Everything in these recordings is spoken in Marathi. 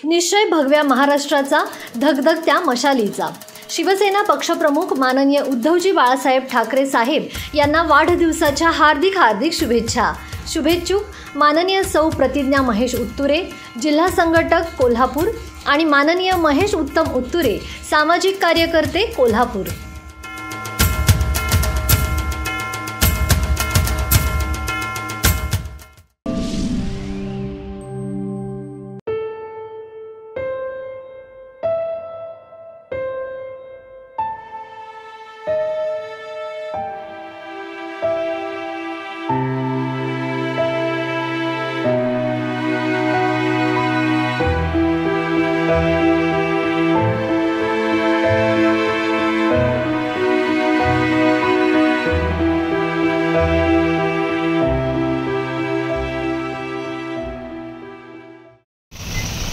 निश्चय भगव्या महाराष्ट्राचा, धगधगत्या मशालीचा। शिवसेना पक्षप्रमुख माननीय उद्धवजी बाळासाहेब ठाकरे साहेब यांना वाढदिवसाच्या हार्दिक शुभेच्छा। शुभेच्छुक माननीय सौ प्रतिज्ञा महेश उत्तुरे, जिल्हा संघटक कोल्हापूर आणि माननीय महेश उत्तम उत्तुरे, सामाजिक कार्यकर्ते कोल्हापूर।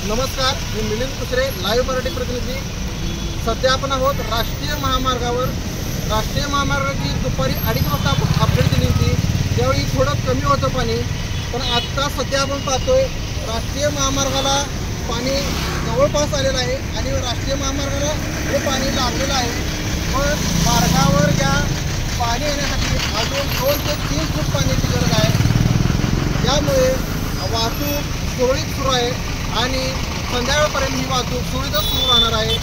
नमस्कार, मी मिलिंद कुसरे, लाईव्ह मराठी प्रतिनिधी। सध्या आपण आहोत राष्ट्रीय महामार्गावर। राष्ट्रीय मार्गाची दुपारी 2:30 वाजता आपण अपडेट दिली होती, त्यावेळी थोडं कमी होतं पाणी, पण आता सध्या आपण पाहतोय राष्ट्रीय महामार्गाला पाणी जवळपास आलेलं आहे आणि राष्ट्रीय महामार्गाला हे पाणी लागलेलं आहे। पण मार्गावर या पाणी येण्यासाठी अजून 2 ते 3 फूट पाण्याची गरज आहे। यामुळे वाहतूक सुरळीत सुरू आहे आणि संध्याकाळपर्यंत ही वाहतूक सुरळीतच सुरू राहणार आहे।